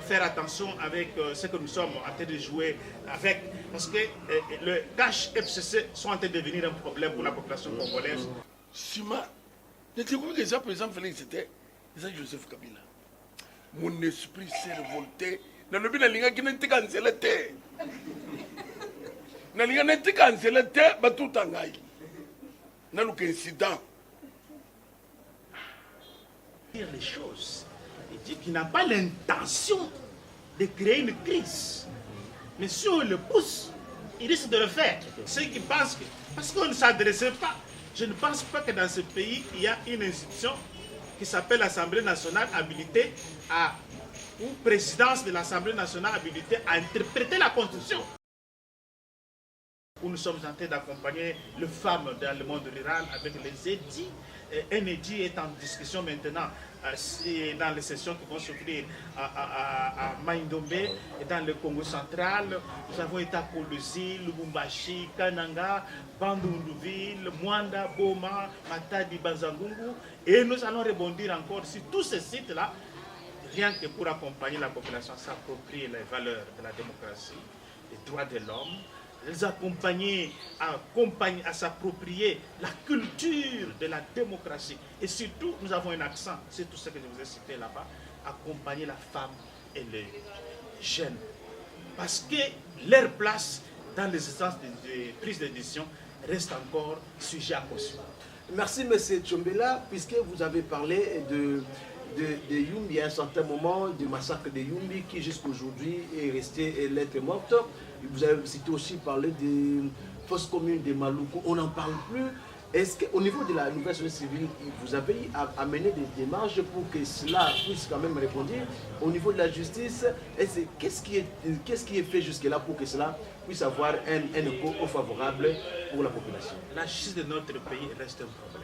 faire attention avec ce que nous sommes en train de jouer avec, parce que le cash FCC sont en train de devenir un problème pour la population congolaise. Sima, j'ai découvert que ça, par exemple, Félix, c'était Joseph Kabila. Mon esprit s'est révolté. Dans le but de l'Inga qui n'était cancellé. Dans l'Inga n'était cancellé, tout en gagne. Dans l'incident. Dire les choses. Il dit qu'il n'a pas l'intention de créer une crise. Mais si on le pousse, il risque de le faire. Ceux qui pensent que... Parce qu'on ne s'adressait pas. Je ne pense pas que dans ce pays, il y a une institution qui s'appelle l'Assemblée nationale habilitée à... ou présidence de l'Assemblée nationale habilitée à interpréter la Constitution. Où nous sommes en train d'accompagner les femmes dans le monde rural avec les édits. Un édit est en discussion maintenant dans les sessions qui vont s'ouvrir à Maïndombe et dans le Congo central. Nous avons été à Kolosi, Lubumbashi, Kananga, Bandundouville, Mwanda, Boma, Matadi, Bazangungu. Et nous allons rebondir encore sur tous ces sites-là, rien que pour accompagner la population à s'approprier les valeurs de la démocratie, des droits de l'homme, les accompagner à s'approprier la culture de la démocratie. Et surtout, nous avons un accent, c'est tout ce que je vous ai cité là-bas, accompagner la femme et les jeunes. Parce que leur place dans les instances de prise de décision reste encore sujet à caution. Merci M. Tchombela, puisque vous avez parlé de Yumbi à un certain moment, du massacre de Yumbi qui jusqu'à aujourd'hui est resté lettre morte. Vous avez cité aussi parlé des fausses communes de Maluku. On n'en parle plus. Est-ce qu'au niveau de la nouvelle société civile, vous avez amené des démarches pour que cela puisse quand même répondre? Au niveau de la justice, qu'est-ce qui est fait jusque-là pour que cela puisse avoir un écho favorable pour la population? La justice de notre pays reste un problème.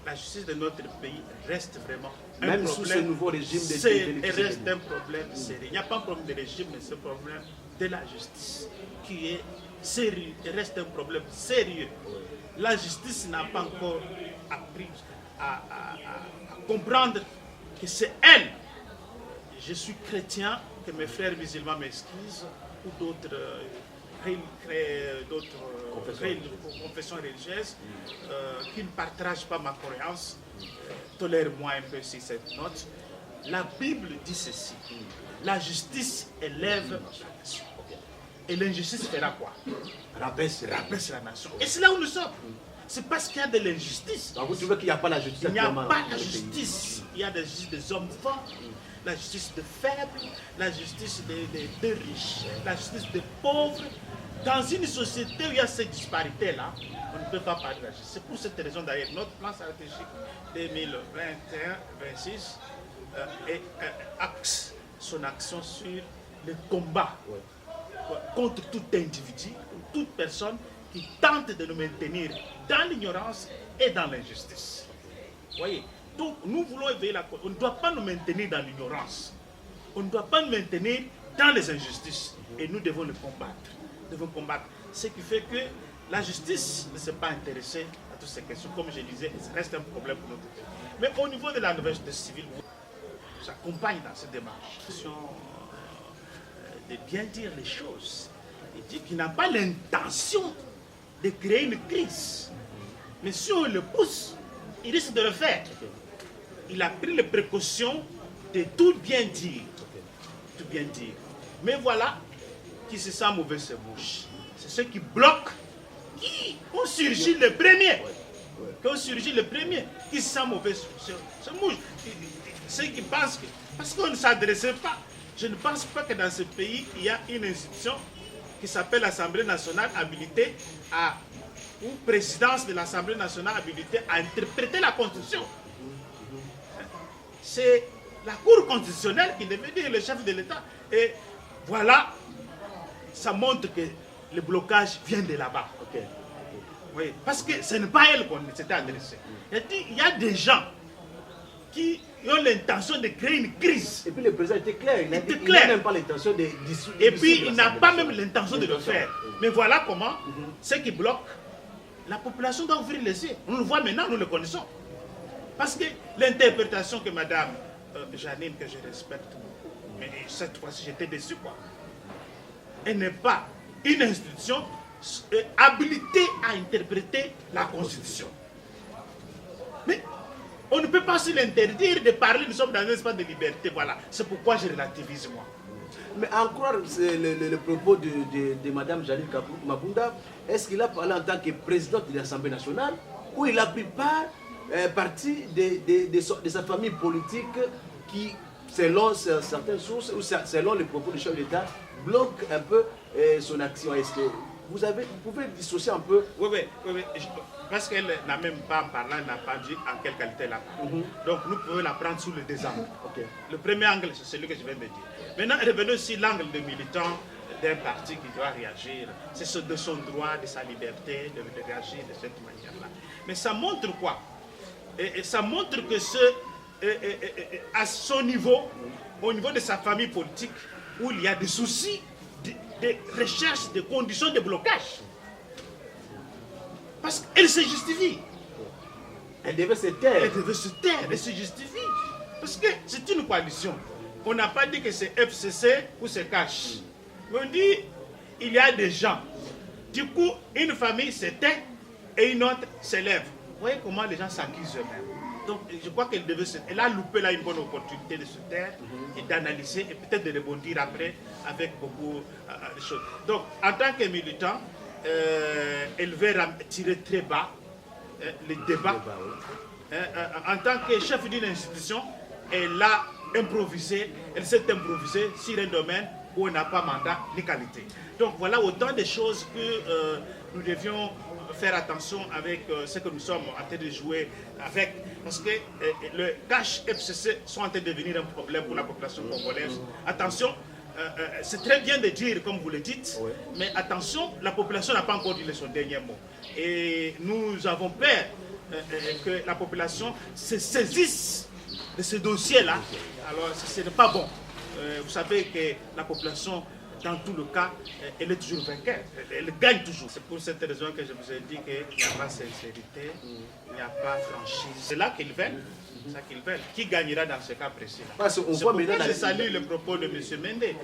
La justice de notre pays reste vraiment un même problème. Sous ce nouveau régime Elle reste un problème sérieux. Il n'y a pas un problème de régime, mais c'est un problème de la justice qui est sérieux. Il reste un problème sérieux. La justice n'a pas encore appris à comprendre que c'est elle. Je suis chrétien, que mes frères musulmans m'excusent, ou d'autres confessions religieuses qui ne partagent pas ma croyance, tolère-moi un peu sur cette note. La Bible dit ceci: la justice élève la nation. Et l'injustice fera quoi? Rabaisse la nation. Et c'est là où nous sommes. C'est parce qu'il y a de l'injustice. Donc vous trouvez qu'il n'y a pas la justice? Il n'y a pas la justice. Il y a la justice des hommes forts, la justice des faibles, la justice des riches, la justice des pauvres. Dans une société où il y a ces disparités-là, on ne peut pas parler de la justice. C'est pour cette raison d'ailleurs, notre plan stratégique 2021-26 axe son action sur le combat contre tout individu, toute personne qui tente de nous maintenir dans l'ignorance et dans l'injustice. Voyez, donc nous voulons éveiller la cause. On ne doit pas nous maintenir dans l'ignorance. On ne doit pas nous maintenir dans les injustices. Et nous devons le combattre. Ce qui fait que la justice ne s'est pas intéressée à toutes ces questions. Comme je disais, ça reste un problème pour notre pays. Mais au niveau de la nouvelle société civile, j'accompagne dans cette démarche. De bien dire les choses. Il dit qu'il n'a pas l'intention de créer une crise. Mais si on le pousse, il risque de le faire. Il a pris les précautions de tout bien dire. Tout bien dire. Mais voilà, qui se sent mauvais se bouche. C'est ceux qui bloquent, qui ont surgi le premier. Qui se sent mauvais se mouche. Ceux qui pensent que... Parce qu'on ne s'adressait pas. Je ne pense pas que dans ce pays, il y a une institution qui s'appelle l'Assemblée nationale habilitée à... ou présidence de l'Assemblée nationale habilitée à interpréter la Constitution. C'est la Cour constitutionnelle qui devait dire le chef de l'État. Et voilà, ça montre que le blocage vient de là-bas. Oui, parce que ce n'est pas elle qu'on s'était adressé. Il y a des gens qui ont l'intention de créer une crise. Et puis le président était clair. Il n'a même pas l'intention de dissoudre. Et puis il n'a pas même l'intention de le faire. Mais voilà comment, ceux qui bloquent, la population doit ouvrir les yeux. On le voit maintenant, nous le connaissons. Parce que l'interprétation que Mme Janine, que je respecte beaucoup, mais cette fois-ci, j'étais déçu, quoi. Elle n'est pas une institution habilitée à interpréter la Constitution. Mais on ne peut pas se l'interdire de parler, nous sommes dans un espace de liberté, voilà. C'est pourquoi je relativise, moi. Mais en croire le propos de Mme Janine Mabunda, est-ce qu'il a parlé en tant que présidente de l'Assemblée nationale ou il a pris partie de sa famille politique qui, selon certaines sources ou selon les propos du chef d'État, bloque un peu son action? Est-ce que vous pouvez dissocier un peu? Oui. Parce qu'elle n'a même pas en parlant, n'a pas dit en quelle qualité elle a parlé. Donc nous pouvons la prendre sous les deux angles. Le premier angle, c'est celui que je viens de dire. Maintenant, revenons sur l'angle de militant d'un parti qui doit réagir. C'est de son droit, de sa liberté de réagir de cette manière-là. Mais ça montre quoi? Et ça montre que à son niveau, au niveau de sa famille politique, où il y a des soucis de recherche de conditions de blocage. Parce qu'elle se justifie. Elle devait se taire. Elle devait se taire, elle se justifie. Parce que c'est une coalition. On n'a pas dit que c'est FCC ou c'est cash. Mais on dit il y a des gens. Du coup, une famille se tait et une autre s'élève. Vous voyez comment les gens s'accusent eux-mêmes. Donc je crois qu'elle devait elle a loupé là une bonne opportunité de se taire et d'analyser et peut-être de rebondir après avec beaucoup de choses. Donc en tant que militant, elle veut tirer très bas les débats. En tant que chef d'une institution, elle a improvisé, elle s'est improvisée sur un domaine où on n'a pas mandat ni qualité. Donc voilà autant de choses que nous devions faire attention avec ce que nous sommes en train de jouer avec. Parce que le cash FCC sont en train de devenir un problème pour la population congolaise. Attention, c'est très bien de dire comme vous le dites, mais attention, la population n'a pas encore dit son dernier mot. Et nous avons peur que la population se saisisse de ce dossier-là. Alors ce n'est pas bon. Vous savez que la population, dans tout le cas, elle est toujours vainqueur. Elle gagne toujours. C'est pour cette raison que je vous ai dit qu'il n'y a pas sincérité, il n'y a pas franchise. C'est là qu'ils veulent. C'est ça qu'ils veulent. Qui gagnera dans ce cas précis? C'est pourquoi je salue le propos de M. Mende.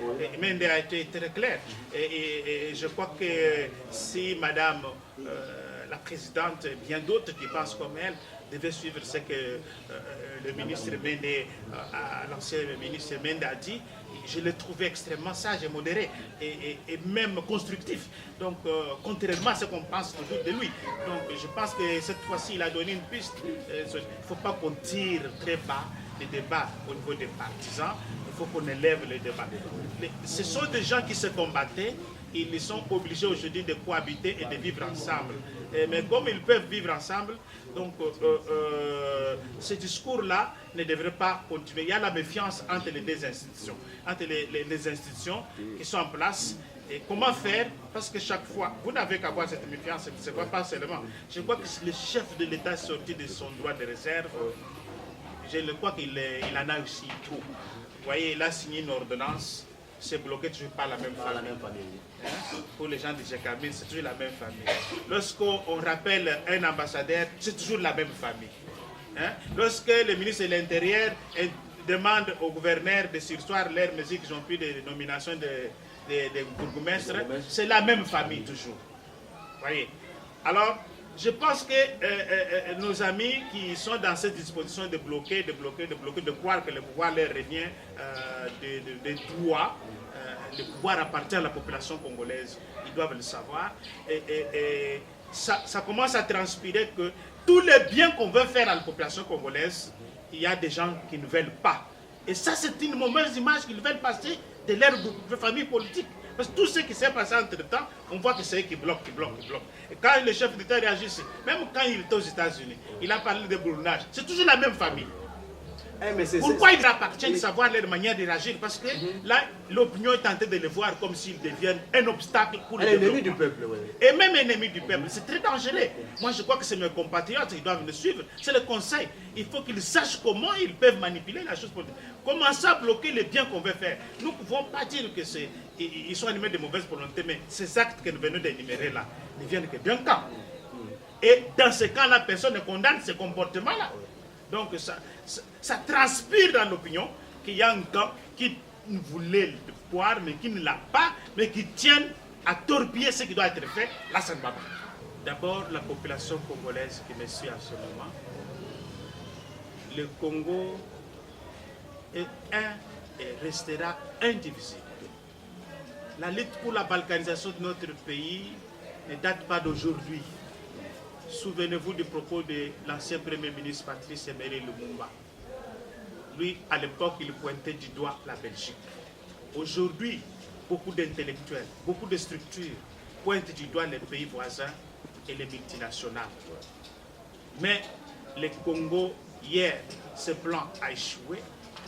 Mende a été très clair. Et je crois que si Madame la Présidente et bien d'autres qui pensent comme elle devaient suivre ce que le ministre Mende, l'ancien ministre Mende a dit, je l'ai trouvé extrêmement sage et modéré et même constructif. Donc, contrairement à ce qu'on pense toujours de lui. Donc, je pense que cette fois-ci, il a donné une piste. Il ne faut pas qu'on tire très bas les débats au niveau des partisans. Il faut qu'on élève les débats. Ce sont des gens qui se combattaient. Ils sont obligés aujourd'hui de cohabiter et de vivre ensemble. Mais comme ils peuvent vivre ensemble, donc ce discours-là ne devrait pas continuer. Il y a la méfiance entre les deux institutions, entre les institutions qui sont en place. Et comment faire? Parce que chaque fois, vous n'avez qu'à avoir cette méfiance, ce n'est pas seulement. Je crois que le chef de l'État est sorti de son droit de réserve. Je crois qu'il en a aussi trop. Vous voyez, il a signé une ordonnance. C'est bloqué toujours par la même famille. Hein? Pour les gens de Jacamine, c'est toujours la même famille. Lorsqu'on rappelle un ambassadeur, c'est toujours la même famille. Hein? Lorsque le ministre de l'Intérieur demande au gouverneur de sursoir leurs mesures qu'ils ont pris de nomination des bourgmestres, c'est la même famille toujours. Voyez. Alors, je pense que nos amis qui sont dans cette disposition de bloquer, de croire que le pouvoir leur revient de droit, le pouvoir appartient à la population congolaise, ils doivent le savoir. Et ça commence à transpirer que tous les biens qu'on veut faire à la population congolaise, il y a des gens qui ne veulent pas. Et ça, c'est une mauvaise image qu'ils veulent passer de leur famille politique. Parce que tout ce qui s'est passé entre-temps, on voit que c'est eux qui bloquent. Et quand le chef d'État réagit, même quand il était aux États-Unis, il a parlé de bourlinage. C'est toujours la même famille. Pourquoi il appartient de savoir leur manière de réagir? Parce que là, l'opinion est tentée de les voir comme s'ils deviennent un obstacle pour le développement. Ennemi du peuple, oui. Et même ennemi du peuple. C'est très dangereux. Moi, je crois que c'est mes compatriotes qui doivent le suivre. C'est le conseil. Il faut qu'ils sachent comment ils peuvent manipuler la chose politique. Comment ça bloquer les biens qu'on veut faire? Nous ne pouvons pas dire que ils sont animés de mauvaise volonté, mais ces actes que nous venons d'énumérer là ne viennent que d'un camp. Et dans ce cas-là, personne ne condamne ce comportement-là. Donc ça transpire dans l'opinion qu'il y a un camp qui voulait le pouvoir, mais qui ne l'a pas, mais qui tiennent à torpiller ce qui doit être fait. Là, ça ne va pas. D'abord, la population congolaise qui me suit en ce moment. Le Congo est un et restera indivisible. La lutte pour la balkanisation de notre pays ne date pas d'aujourd'hui. Souvenez-vous du propos de l'ancien Premier ministre Patrice Emery Lumumba. Lui, à l'époque, il pointait du doigt la Belgique. Aujourd'hui, beaucoup d'intellectuels, beaucoup de structures pointent du doigt les pays voisins et les multinationales. Mais le Congo, hier, ce plan a échoué.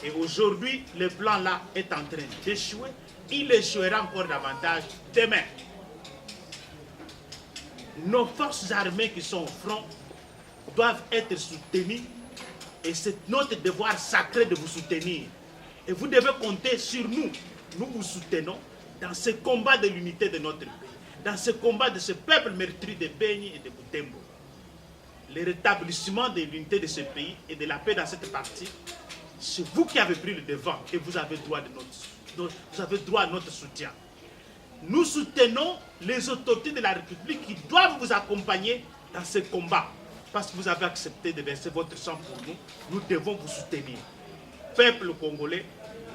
Et aujourd'hui, le plan-là est en train d'échouer. Il échouera encore davantage demain. Nos forces armées qui sont au front doivent être soutenues et c'est notre devoir sacré de vous soutenir. Et vous devez compter sur nous. Nous vous soutenons dans ce combat de l'unité de notre pays, dans ce combat de ce peuple meurtri de Beni et de Butembo. Le rétablissement de l'unité de ce pays et de la paix dans cette partie, c'est vous qui avez pris le devant et vous avez droit à notre soutien. Nous soutenons les autorités de la République qui doivent vous accompagner dans ce combat. Parce que vous avez accepté de verser votre sang pour nous, nous devons vous soutenir. Peuple congolais,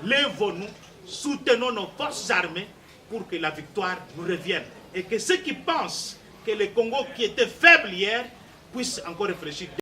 lèvons-nous, soutenons nos forces armées pour que la victoire nous revienne. Et que ceux qui pensent que le Congo qui était faible hier puissent encore réfléchir.